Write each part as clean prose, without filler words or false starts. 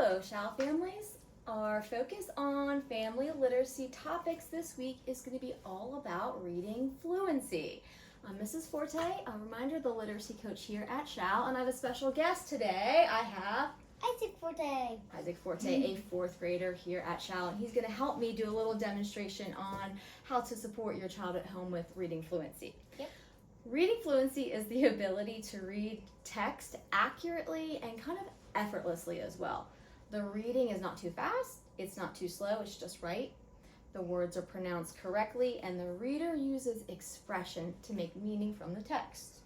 Hello, Shall families. Our focus on family literacy topics this week is going to be all about reading fluency. I'm Mrs. Forte, a reminder, the literacy coach here at Shall, and I have a special guest today. I have Isaac Forte. Isaac Forte, a fourth grader here at Shall, and he's going to help me do a little demonstration on how to support your child at home with reading fluency. Yep. Reading fluency is the ability to read text accurately and kind of effortlessly as well. The reading is not too fast, it's not too slow, it's just right. The words are pronounced correctly, and the reader uses expression to make meaning from the text.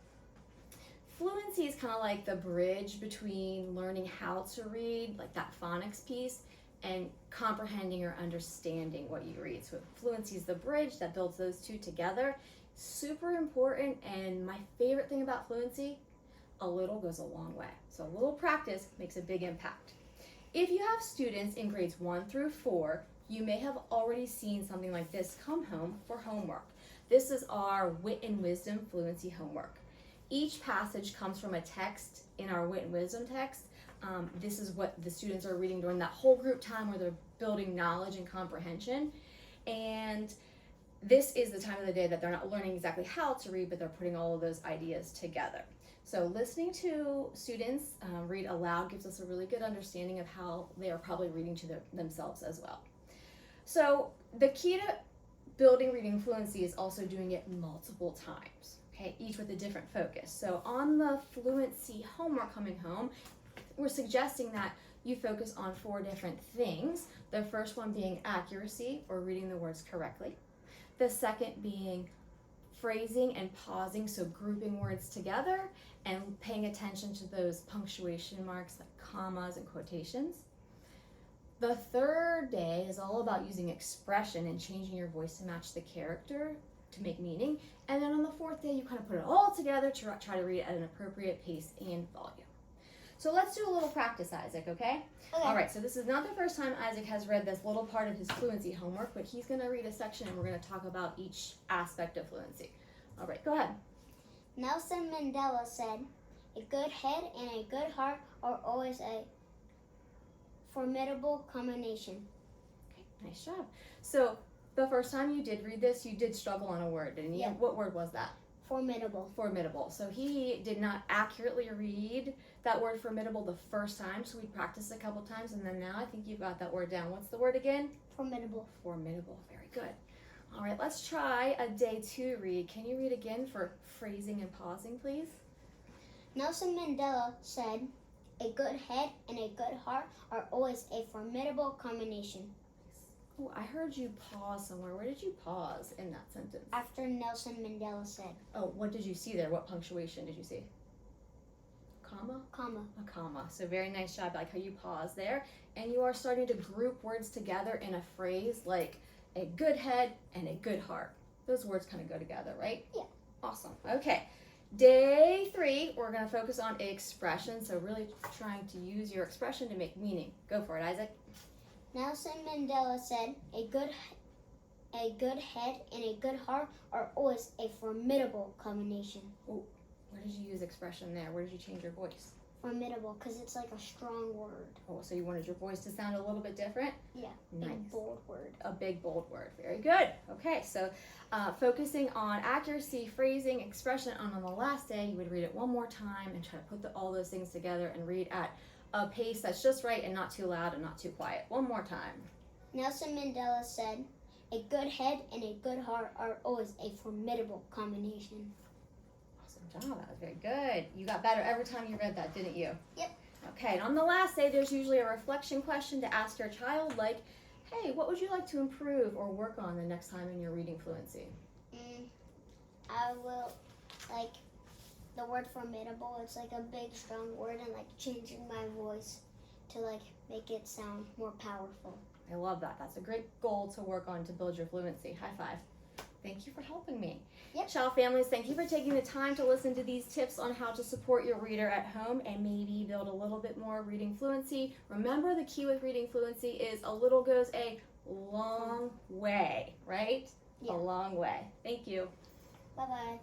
Fluency is kind of like the bridge between learning how to read, like that phonics piece, and comprehending or understanding what you read. So fluency is the bridge that builds those two together. Super important, and my favorite thing about fluency, a little goes a long way. So a little practice makes a big impact. If you have students in grades 1 through 4, you may have already seen something like this come home for homework. This is our Wit and Wisdom fluency homework. Each passage comes from a text in our Wit and Wisdom text. This is what the students are reading during that whole group time where they're building knowledge and comprehension. And this is the time of the day that they're not learning exactly how to read, but they're putting all of those ideas together. So listening to students read aloud gives us a really good understanding of how they are probably reading to themselves as well. So the key to building reading fluency is also doing it multiple times, okay, each with a different focus. So on the fluency homework coming home, we're suggesting that you focus on 4 different things. The first one being accuracy, or reading the words correctly. The second being phrasing and pausing, so grouping words together and paying attention to those punctuation marks like commas and quotations. The third day is all about using expression and changing your voice to match the character to make meaning. And then on the 4th day, you kind of put it all together to try to read at an appropriate pace and volume. So let's do a little practice, Isaac, okay? All right, so this is not the first time Isaac has read this little part of his fluency homework, but he's going to read a section and we're going to talk about each aspect of fluency. All right, go ahead. Nelson Mandela said, "A good head and a good heart are always a formidable combination." Okay, nice job. So the first time you did read this, you did struggle on a word, didn't you? Yeah. What word was that? Formidable. Formidable. So he did not accurately read that word formidable the first time, so we practiced a couple times, and then now I think you've got that word down. What's the word again? Formidable. Formidable. Very good. All right, let's try a day 2 read. Can you read again for phrasing and pausing, please? Nelson Mandela said, "A good head and a good heart are always a formidable combination." Oh, I heard you pause somewhere. Where did you pause in that sentence? After Nelson Mandela said. Oh, what did you see there? What punctuation did you see? Comma? Comma. A comma. So very nice job. I like how you pause there. And you are starting to group words together in a phrase like a good head and a good heart. Those words kind of go together, right? Yeah. Awesome. Okay. Day 3, we're going to focus on expression. So really trying to use your expression to make meaning. Go for it, Isaac. Nelson Mandela said, "A good head and a good heart are always a formidable combination." Where did you use expression there? Where did you change your voice? Formidable, because it's like a strong word. Oh, so you wanted your voice to sound a little bit different? Yeah. Nice. A bold word. A big, bold word. Very good. Okay, so focusing on accuracy, phrasing, expression, and on the last day, you would read it one more time and try to put all those things together and read at a pace that's just right and not too loud and not too quiet. One more time. Nelson Mandela said, "A good head and a good heart are always a formidable combination." Awesome job. That was very good. You got better every time you read that, didn't you? Yep. Okay, and on the last day, there's usually a reflection question to ask your child, like, hey, what would you like to improve or work on the next time in your reading fluency? I will, like, the word formidable, it's like a big, strong word, and like changing my voice to like make it sound more powerful. I love that. That's a great goal to work on to build your fluency. High five. Thank you for helping me. Yep. Shall families, thank you for taking the time to listen to these tips on how to support your reader at home and maybe build a little bit more reading fluency. Remember, the key with reading fluency is a little goes a long way, right? Yeah. A long way. Thank you. Bye-bye.